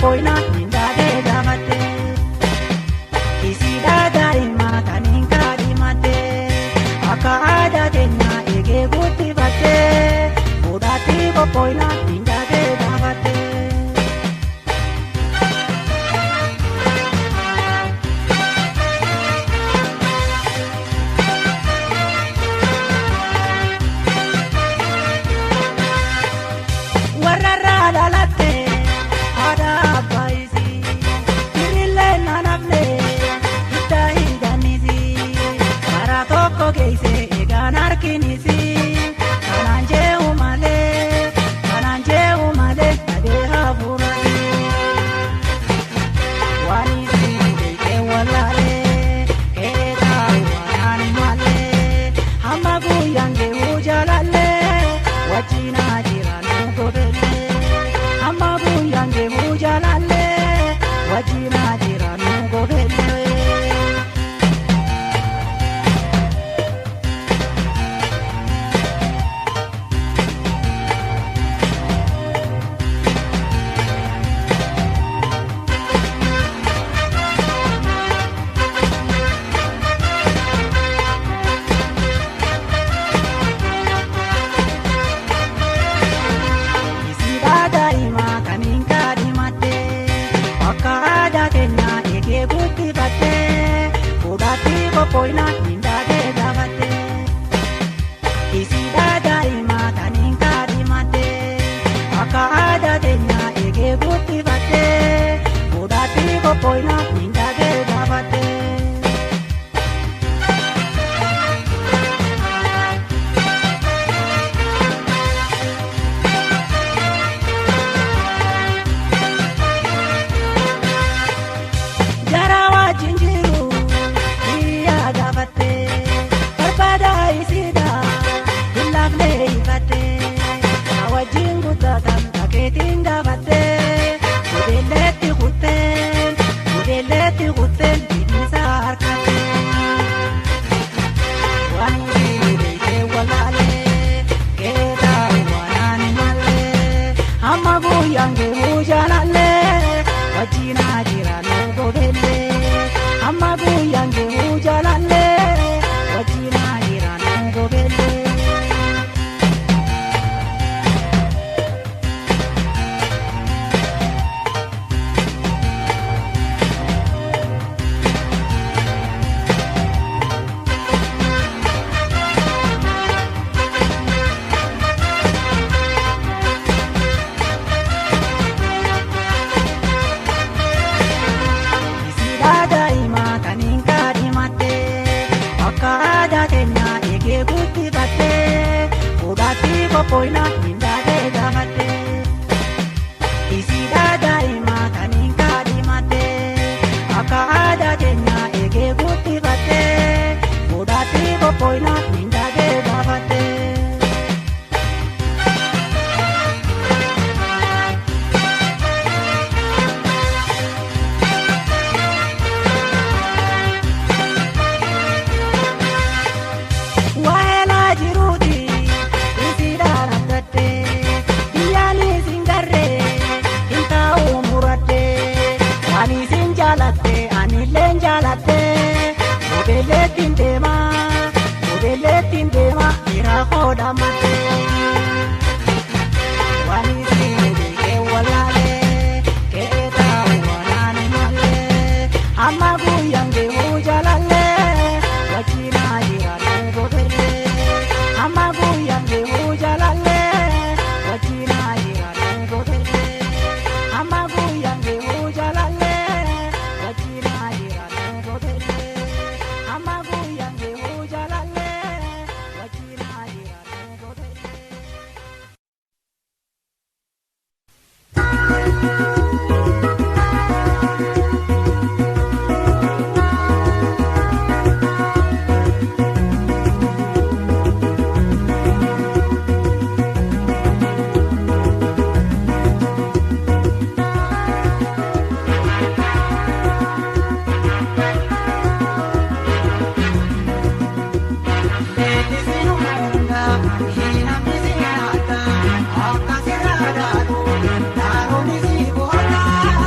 poina indade gamate isida daima tanin kadimate akada tenya ege gutti bate udati poina indade gamate warra lalate ada baisi kirille nanavle itai ganisi para toko geise eganar kinisi kananje umale ade havurani wanisi ke walale eta wanani male hamagu yange ujalale wachina jiranu gobele hamagu yange ujalale wachina jiranu gobele daima kanin kadimate akada tenya ege gutti bate udati poina indade gamate isida daima kanin kadimate akada tenya ege gutti bate udati poina indade gamate jarawa jinjiru iya gabate berbada isida hilafne ibate awajingu tatang kaketin gabate udeleti guten bidisa arkate wani ke walale keta wanani male hamagu yange ujalale wajina jiranu gobele hamagu yange ujalale wajina jiranu gobele daima kanin kadimate akada tenya ege gutti bate udati poina indade gamate isida daima kanin kadimate akada tenya ege gutti bate udati poina indade gamate wahela jiruti isida ratate yani singarre inta umurate ani sinjalate ani lenjalate modele tindema ira kodamate wani sinde ke walale keta wanani male hamagu yange ujalale wachina jiranu gobele hamagu yange ujalale wachina jiranu gobele hamagu yange ujalale wachina jiranu gobele hamagu yange ujalale wachina jiranu gobele hina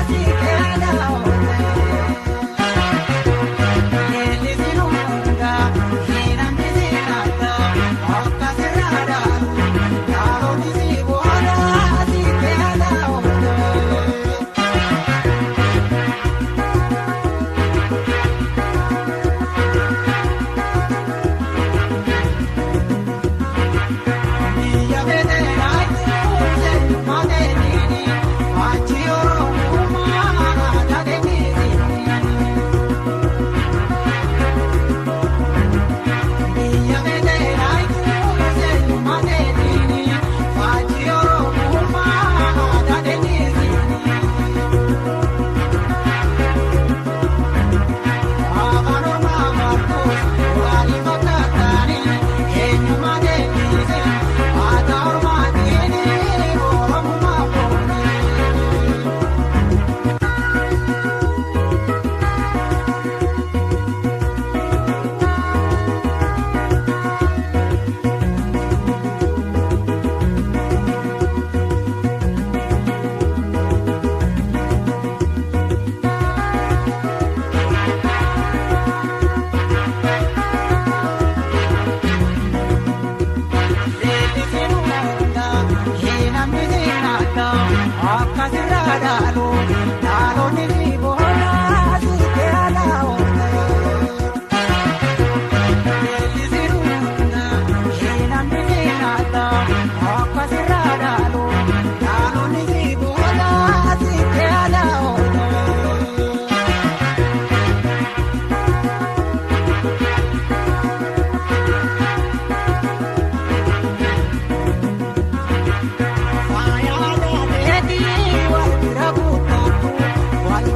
nyaata akkasirraa dhaloonni ni boona siitee alaa oola. Eebbisiruuna namni ni nyaata akkasirraa dhaloonni ni boona siitee alaa oola. Wal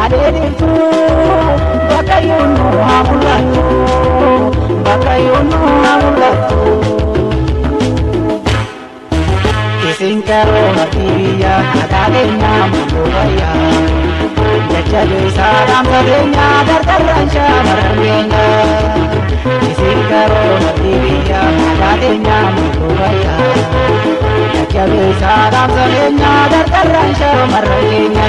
Adelitu, bakayunu hamul Isingaroona tibiyya adaadeenya mul'ubaya. Jajjabe saadhaan sabeenya dardarraan shamarran keenya. Isingaroona tibiyya adaadeenya mul'ubaya. Jajjabe saadhaan sabeenya dardarraan shamarran keenya.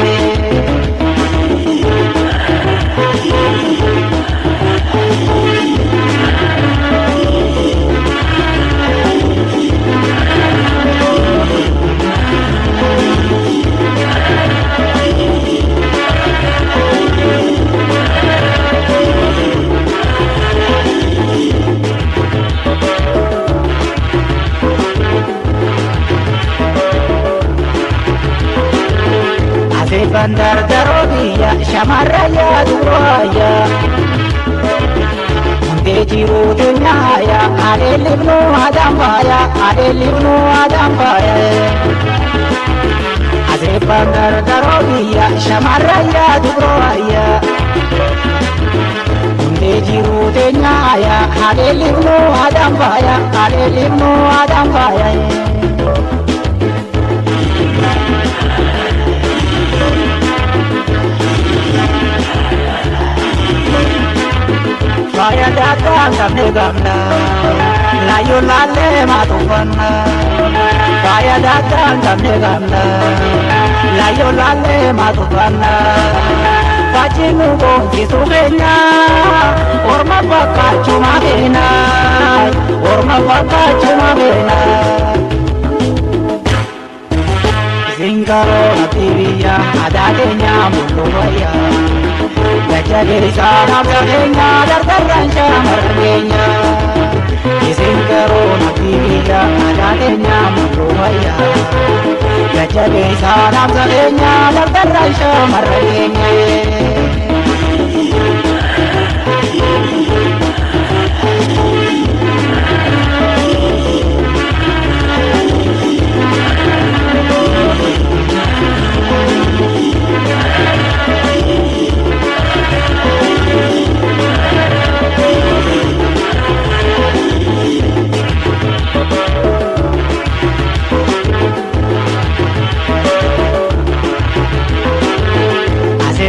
Bandar Darobiya shamarraya duraya Dejiru dunyaya adelibnu adambaya Ase Bandar Darobiya shamarraya duraya Dejiru dunyaya adelibnu adambaya Faya datang samne gamna, layu lale matufana. Faya datang samne gamna, layu lale matufana. Fajinu bongi sugenya, orma baka cuma bena, Isingaroona tibiyya adaadeenya mul'ubaya. Jajjabe saadhaan sabeenya dardarraan shamarran keenya. Isingaroona tibiyya adaadeenya mul'ubaya. Jajjabe saadhaan sabeenya dardarraan shamarran keenya.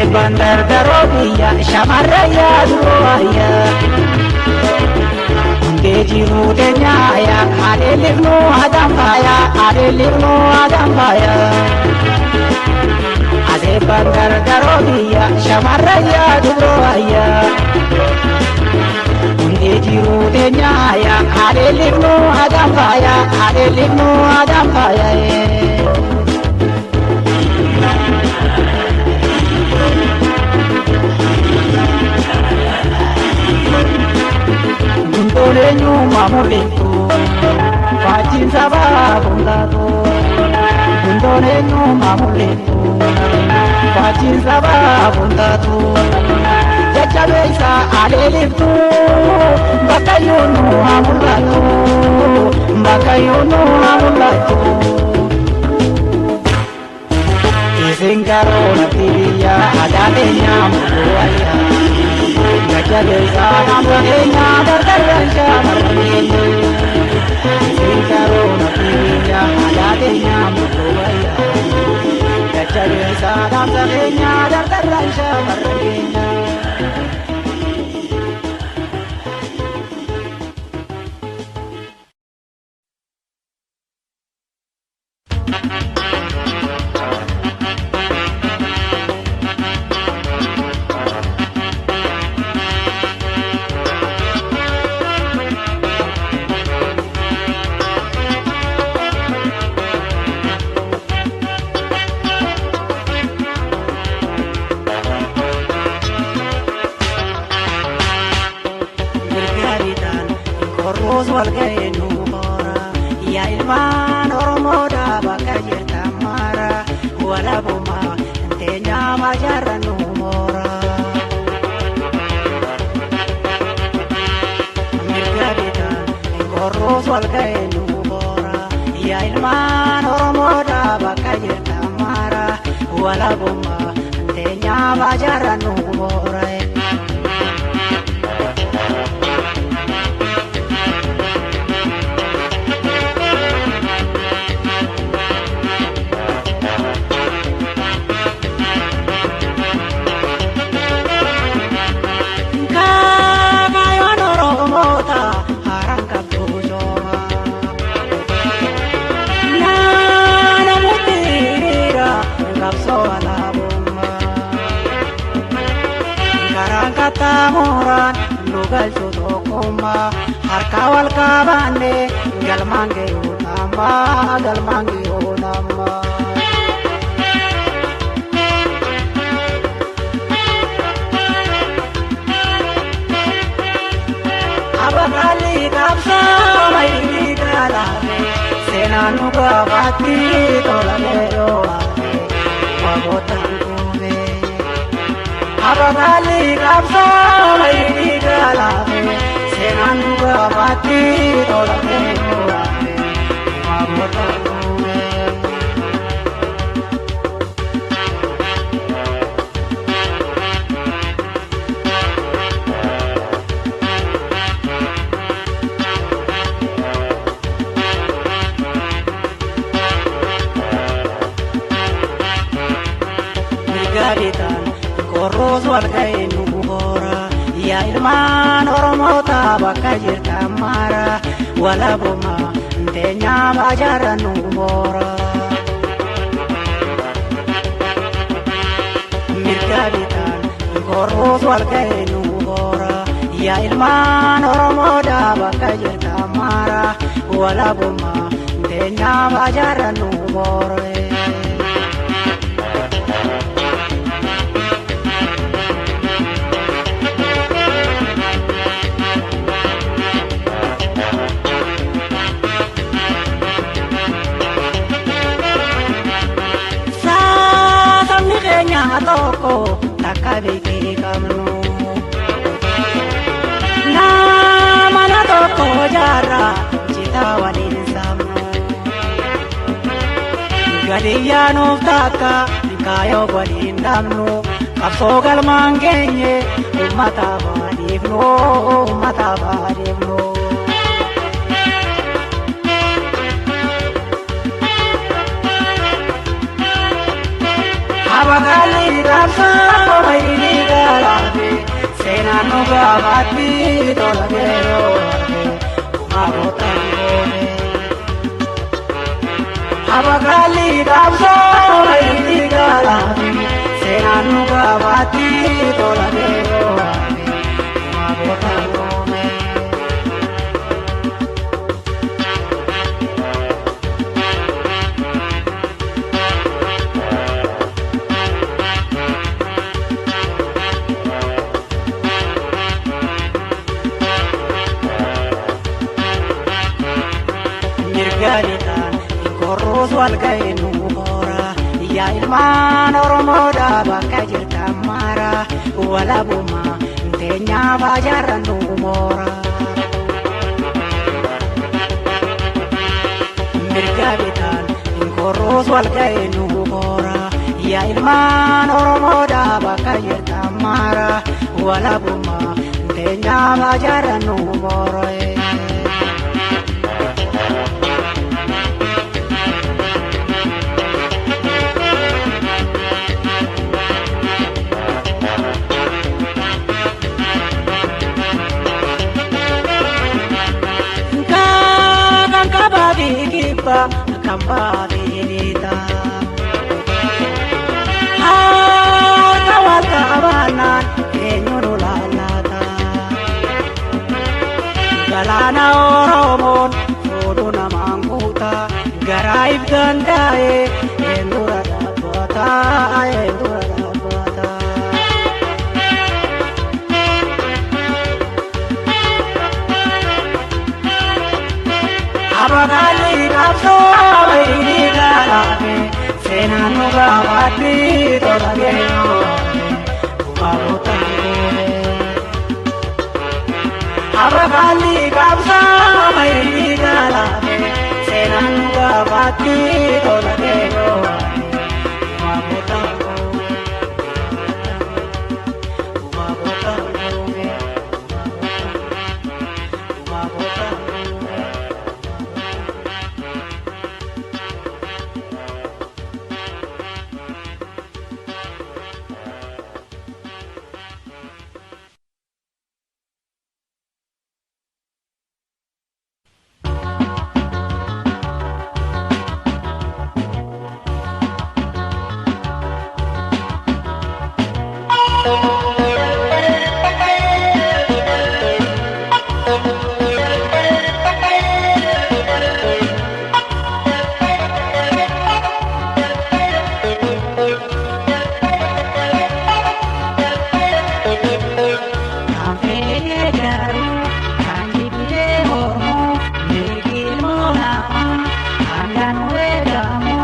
Bandar Darobiya shamarraya duraya Dejiru denyaya adelibnu adambaya Ase Bandar Darobiya shamarraya duraya Dejiru denyaya adelibnu adambaya Guntolenyu mamulitu, fajin sababundatu. Guntolenyu mamulitu, fajin sababundatu. Jajjabe isa adeliftu, bakayunu amulatu. Isingaroona tibiyya adaadeenya mul'ubaya. Jajjabe saadhaan sabeenya dardarraan shamarran keenya. Isingaroona tibiyya adaadeenya mul'ubaya. Jajjabe saadhaan sabeenya dardarraan shamarran keenya. Korroos walga'ee nu boora yaa ilmaan Oromoodhaa bakka jirtan mara walabummaa teenyaa majaarra nu moora. Mirga bitaan korroos walga'ee nu boora yaa ilmaan Oromoodhaa bakka jirtan mara walabummaa teenyaa majaarra nu moora. qaxxaamuraan nu galchu tokkummaa harka wal qabanne galmaan ga'uu nama galmaan ga'uu nama. Abakali qabsoo mayini galaafee seenaan nu gaafatti tolamee dhoowwatee waggoottan kuufee. Abakali qabsoo mayini galaafee seenaan nu gaafatti tolamee dhoowwatee waggoottan kuufee. Garitan korros walga'ee nu boora yaa ilmaan Oromoota bakka jirtan mara walabummaa teenyaa baajaarra nu boora. Garitan korros walga'ee nu boora yaa ilmaan Oromoota bakka jirtan mara walabummaa teenyaa baajaarra nu boora. Toko takka beekee qabnu nama tokko jaarra citaa waliin saamnu gadiyyaa nuuf takka kaayoo waliin dhabnu qabsoo galmaan geenye uummataaf adiifnu uummataaf adiifnu. Abakali qabsoo mayini galaafee seenaan nu gaafatti tolamee dhoowwatee waggoottan kuufee. Abakali qabsoo mayini galaafee seenaan nu gaafatti tolamee dhoowwatee waggoottan kuufee. Garitan korros walga'ee nu boora yaa ilmaan Oromoodha bakka jirtan mara walabummaa teenyaa baajaarra nu boora. Garitan korros walga'ee nu boora yaa ilmaan Oromoodha bakka jirtan mara walabummaa teenyaa baajaarra nu boora. Kambaadinita harka wal qabanaan eenyuun olaanata galaana Oromoon fuudhu namaan guuta garaa ibsaan taa'ee eendura dhaabbata eendura dhaabbata. Abakali qabsoo mayini galaafee seenaan nu gaafatti tolamee dhoowwatee waggoottan kuufee. Abakali qabsoo mayini galaafee seenaan nu gaafatti tolamee dhoowwatee waggoottan kuufee. Waggoottan kuufee. Waggoottan kuufee. garuu kan jibbilee mormuu mirgi ilmoo namaa hangaan weegamu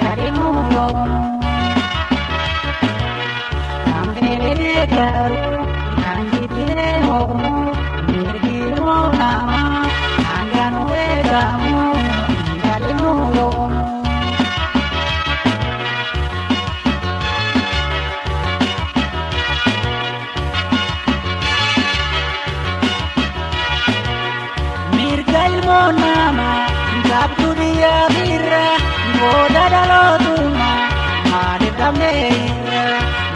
gadhimuu yoomuu. Kan fedhe garuu kan jibbilee mormuu mirgi ilmoo namaa hangaan weegamu gadhimuu yoomuu. Ilmoo namaa gaabduu biyyaa birra booda dhalootumaa maaliif dhabneerra.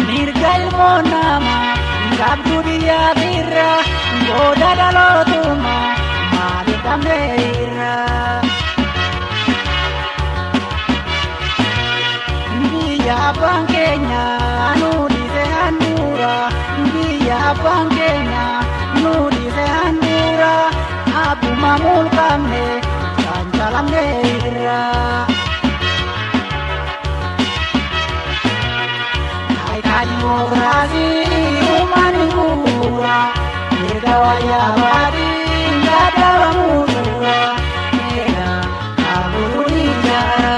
Mirga ilmoo namaa gaabduu biyyaa birra booda dhalootumaa maaliif dhabneerra. Biyya abbaan keenya nu dhiise handhuura biyya abbaan keenya nu dhiise handhuura. Abuma mulkamne kan jalamneerra. Naika demokrasi umani mura, mirga wayyaa baadii gadaba mura, mirga kaburi jara.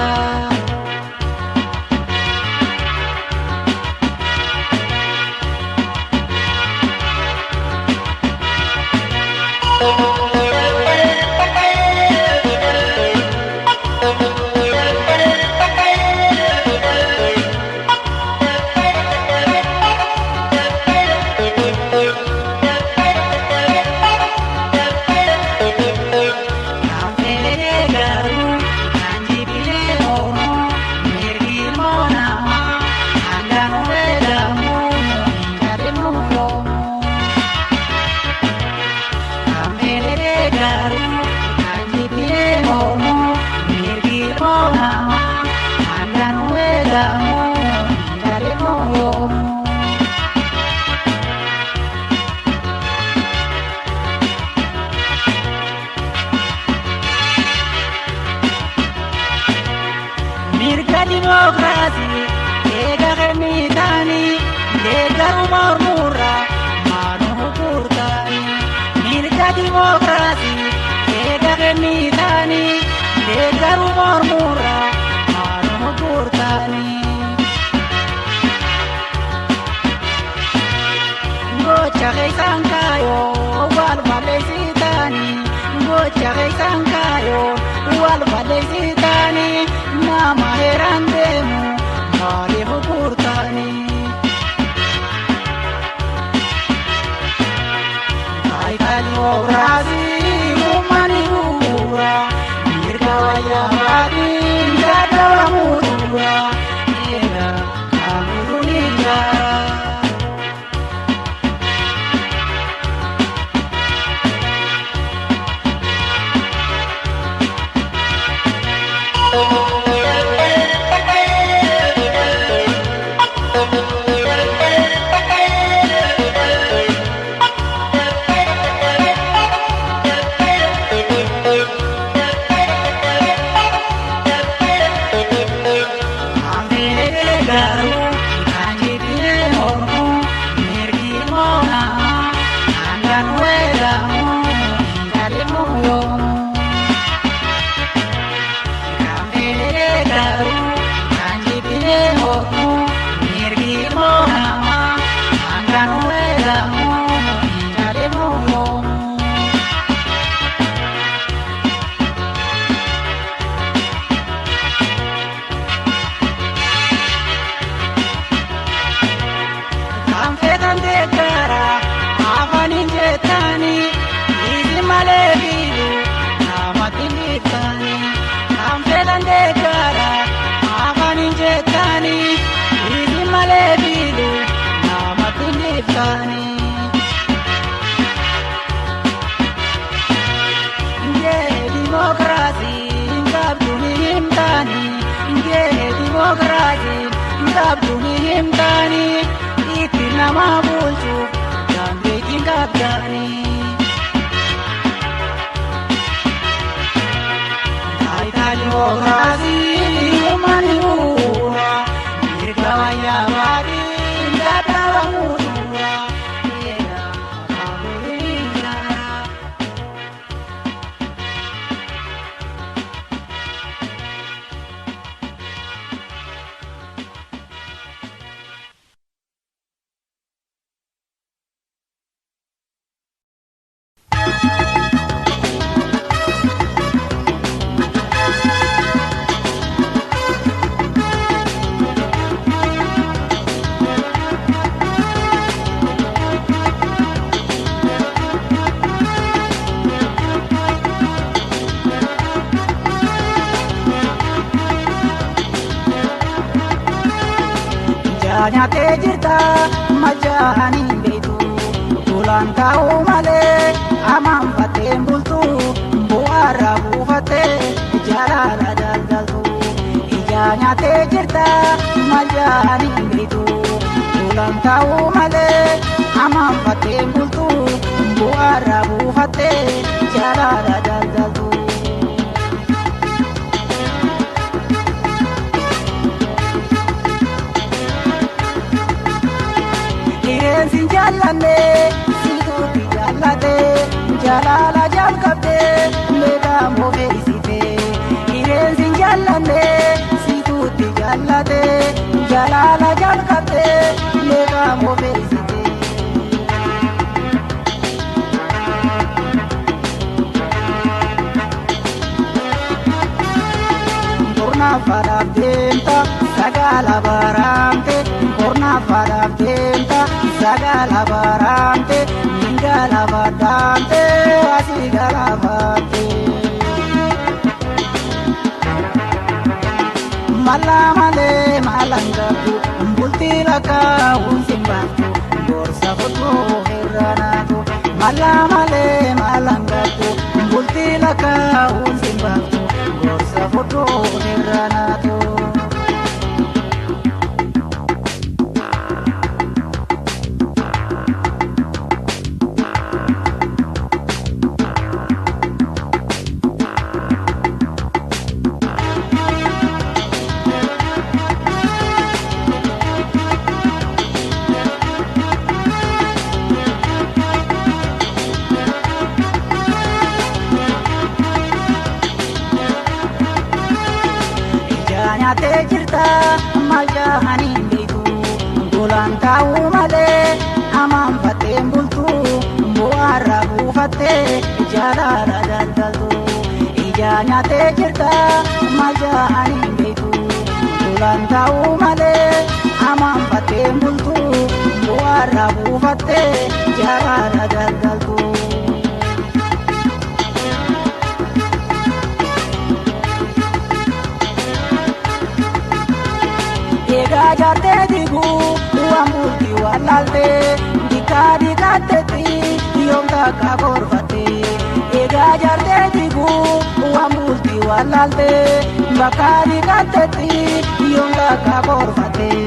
Mirga demokrasi eega kennitani deeggaru mormurra maanu hukurtani. Mirga demokrasi eega kennitani deeggaru mormurra maanu hukurtani. Gocha keessan kaayoo wal balleessitani gocha keessan kaayoo wal balleessitani. Nama heran deemu maaliif hukurtani. Naika demokrasi umani mura mirga wayyaa baadii gadaba mura eega kaburi jara. Abduni himtani iti nama bulchu dambe jingabdani. Naika demokrasi umani mura mirga wayyaa baadii gadaba mura eega kaburi nyaatee jirta majaanii beektu tuulaan taa'uu malee amaanfateen bultu bu'aarraa buufattee jaalala daldaltu. Ija nyaatee jirta majaanii beektu tuulaan taa'uu malee amaanfateen bultu bu'aarraa buufattee jaalala daldaltu. Sin jaallanne situutti jaallate jaalala jalqabde meeqaa moofeessite. Sin jaallanne situutti jaallate jaalala jalqabde meeqaa moofeessite. Kornaafadhaaf deemta sagala baraamte kornaafadhaaf deemta. Sagala baraamte mingala baddaamte asii galaafatte. Mala malee maalaan qabdu bultii lakkaa'uun simbaaftu gorsa fudhuu irra naatu. Mala malee maalaan qabdu bultii lakkaa'uun simbaaftu gorsa fudhuu irra naatu. Nyaatee jirta majaanii beektu tuulaan taa'uu malee amaanfateen bultu bu'aarraa buufattee jaalala daldaltu. Ija nyaatee jirta majaanii beektu tuulaan taa'uu malee amaanfateen bultu bu'aarraa buufattee jaalala daldaltu. Egaa jaartee diguu waan bultii wallaaltee dikaa dikaateetti yoomta akka gorfattee. Egaa jaartee diguu waan bultii wallaaltee bakka dikaateetti yoomta akka gorfattee.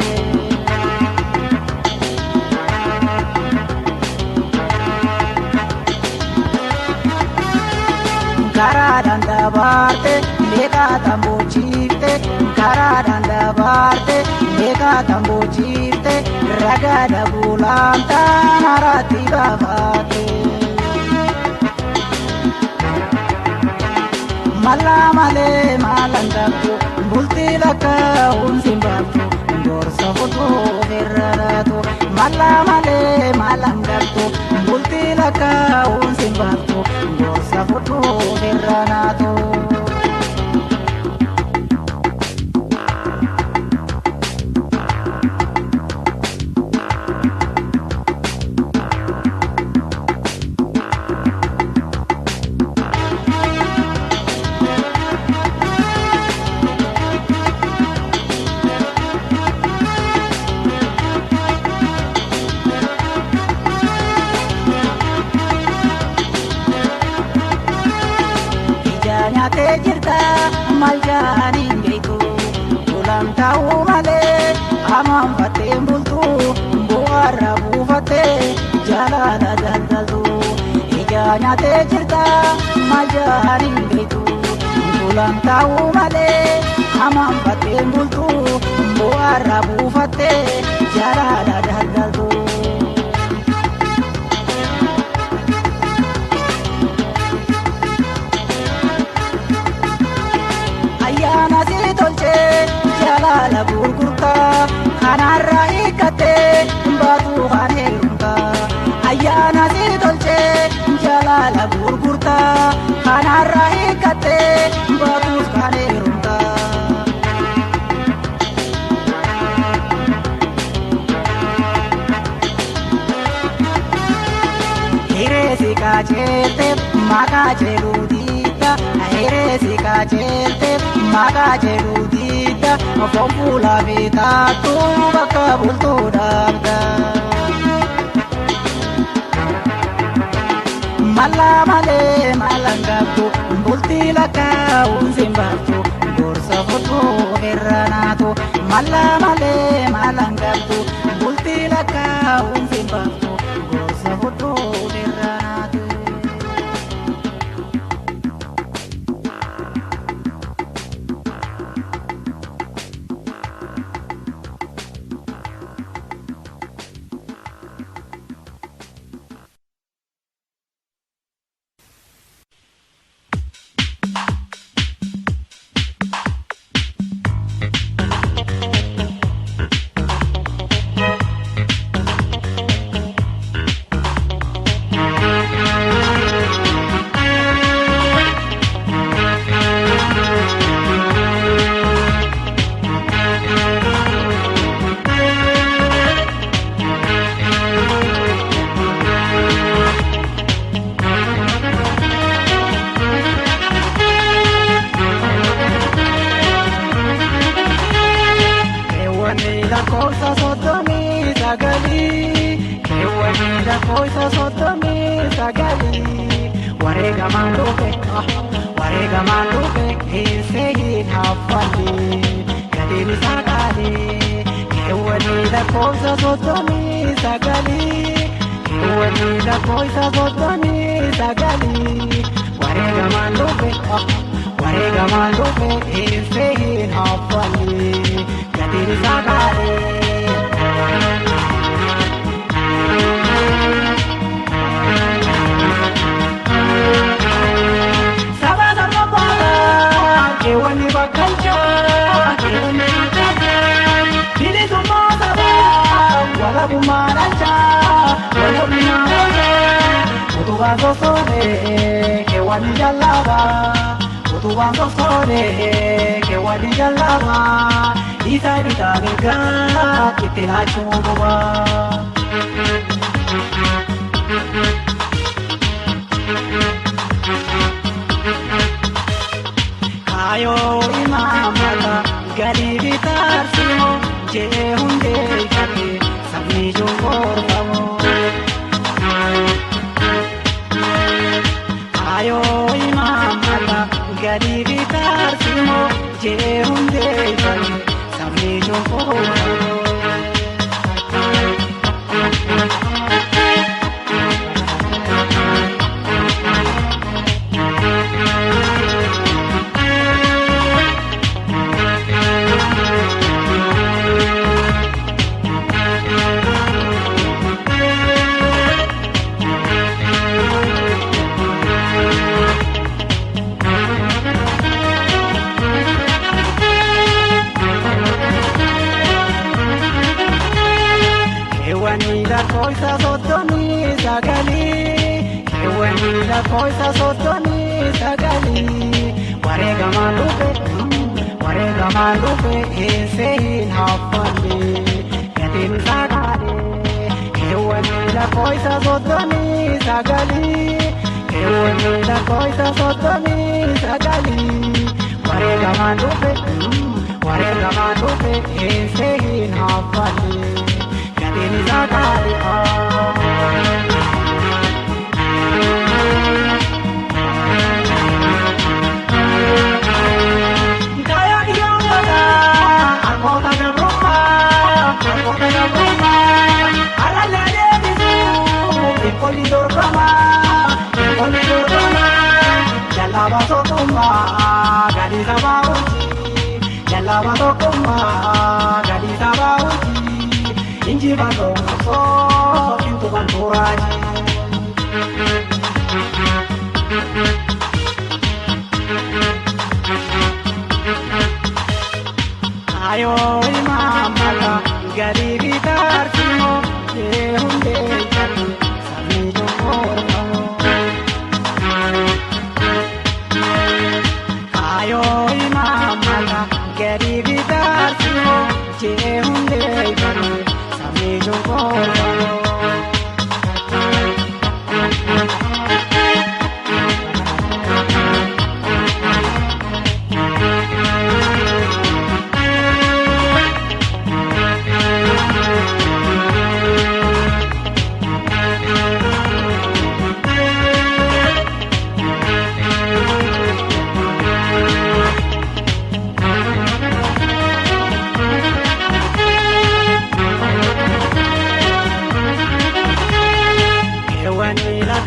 Karaadhaan dabaarte meeqaa tambochiifte karaadhaan dabaarte meeqaa tambochiifte ragaadha buulaamtaan haratti baafatte. Mala malee maalaan qabdu bultii lakkaa'uun simbaaftu gorsa fudhuu irra naatu. Mala malee maalaan qabdu bultii lakkaa'uun simbaaftu gorsa fudhuu irra naatu. Nyaatee jirta majaanii beektu tuulaan taa'uu malee amaanfateen bultu bu'aarraa buufattee jaalala daldaltu. Ija nyaatee jirta majaanii beektu tuulaan taa'uu malee amaanfateen bultu bu'aarraa buufattee jaalala daldaltu. Ayyaana si tolchee jaalala gurgurtaa kanarraa hiikattee baatu kan heerumtaa. Ayyaana si tolchee jaalala gurgurtaa kanarraa hiikattee baatu kan heerumtaa. Hireesi kacheelte maqaa jedhu diida hireesi kacheelte maqaa jedhu diida dhabda foon fuulaa bitaattu bakka bultuu dhabda. Mala malee malaan qabdu bultii lakkaa'uun simbaatu gorsa fudhuu irra naatu. Mala malee malaan qabdu bultii lakkaa'uun simbaatu gorsa fudhuu irra naatu.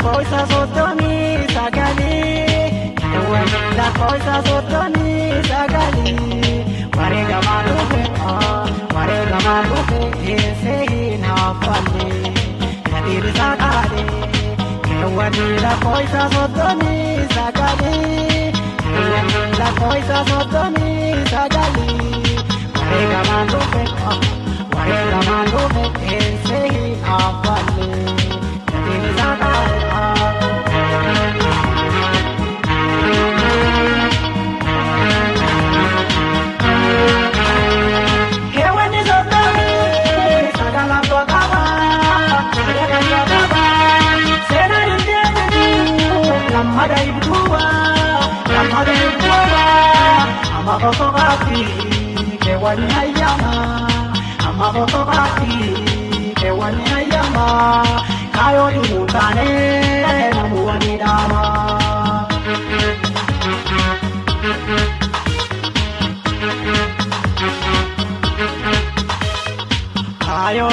lakkoofsa soddomii sagalii keewwanni lakkoofsa soddomii sagalii wareegamaan dhufe wareegamaan dhufe eessee hin haffanne gadiin isaa qaale keewwanni lakkoofsa soddomii sagalii keewwanni lakkoofsa soddomii sagalii wareegamaan dhufe wareegamaan dhufe eessee hin haffanne. Kewani ayama, ama boko bati. Kewani ayama, kayo di mutane, namu wani dama. Kayo